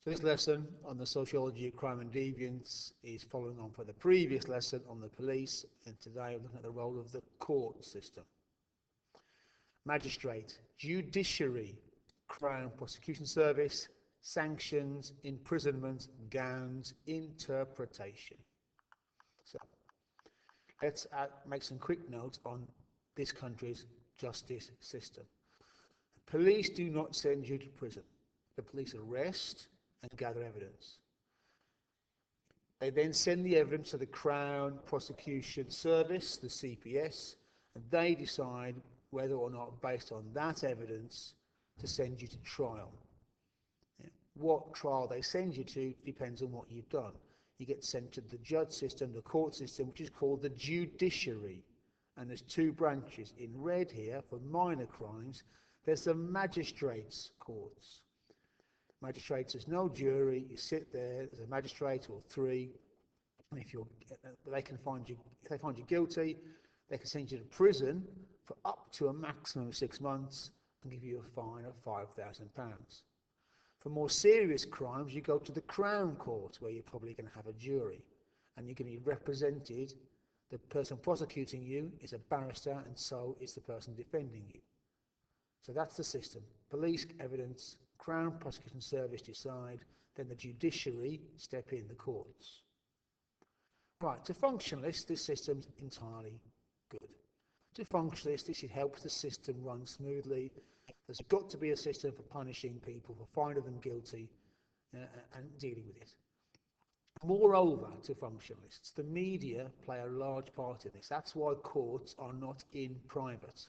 So this lesson on the sociology of crime and deviance is following on from the previous lesson on the police, and today we're looking at the role of the court system. Magistrate, judiciary, Crown Prosecution Service, sanctions, imprisonment, gowns, interpretation. So let's make some quick notes on this country's justice system. The police do not send you to prison. The police arrest and gather evidence. They then send the evidence to the Crown Prosecution Service, the CPS, and they decide whether or not, based on that evidence, to send you to trial. What trial they send you to depends on what you've done. You get sent to the judge system, the court system, which is called the judiciary. And there's two branches. In red here, for minor crimes, there's the magistrates' courts. Magistrates, there's no jury, you sit there, there's a magistrate or three, and if they find you guilty, they can send you to prison for up to a maximum of 6 months and give you a fine of £5,000. For more serious crimes, you go to the Crown Court, where you're probably going to have a jury, and you're going to be represented. The person prosecuting you is a barrister, and so is the person defending you. So that's the system. Police evidence, Crown Prosecution Service decide, then the judiciary step in, the courts. Right, to functionalists, this system's entirely good. To functionalists, this helps the system run smoothly. There's got to be a system for punishing people, for finding them guilty and dealing with it. Moreover, to functionalists, the media play a large part in this. That's why courts are not in private.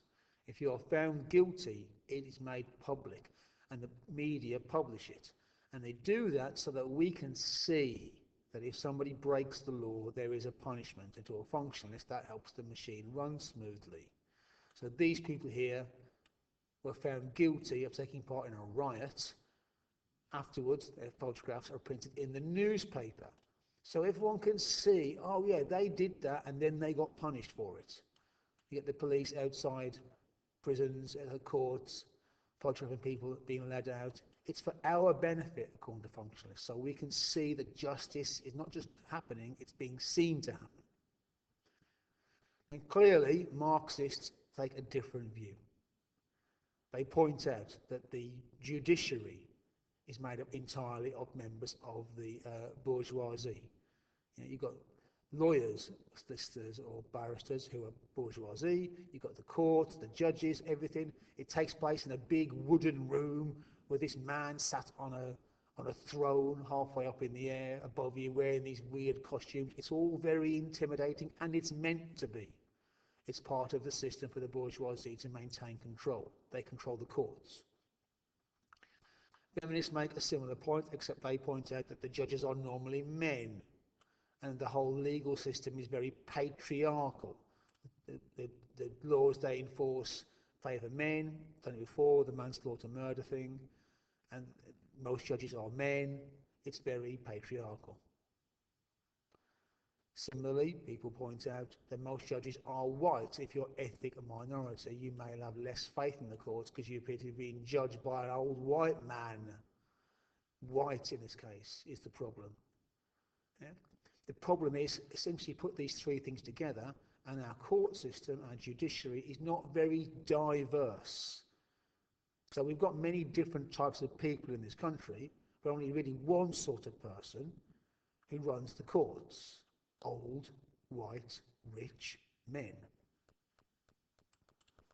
If you are found guilty, it is made public, and the media publish it. And they do that so that we can see that if somebody breaks the law, there is a punishment. And to a functionalist, that helps the machine run smoothly. So these people here were found guilty of taking part in a riot. Afterwards, their photographs are printed in the newspaper. So everyone can see, oh yeah, they did that, and then they got punished for it. You get the police outside prisons, courts, photographing people being led out. It's for our benefit, according to functionalists, so we can see that justice is not just happening, it's being seen to happen. And clearly, Marxists take a different view. They point out that the judiciary is made up entirely of members of the bourgeoisie. You've got lawyers, solicitors or barristers who are bourgeoisie, you've got the courts, the judges, everything. It takes place in a big wooden room where this man sat on a throne halfway up in the air above you wearing these weird costumes. It's all very intimidating, and it's meant to be. It's part of the system for the bourgeoisie to maintain control. They control the courts. Feminists make a similar point, except they point out that the judges are normally men, and the whole legal system is very patriarchal. The laws they enforce favour men, done it before, the manslaughter murder thing, and most judges are men. It's very patriarchal. Similarly, people point out that most judges are white. If you're ethnic a minority, you may have less faith in the courts because you appear to be being judged by an old white man. White, in this case, is the problem. Yeah? The problem is, essentially, put these three things together, and our court system, our judiciary, is not very diverse. So we've got many different types of people in this country, but only really one sort of person who runs the courts. Old, white, rich men.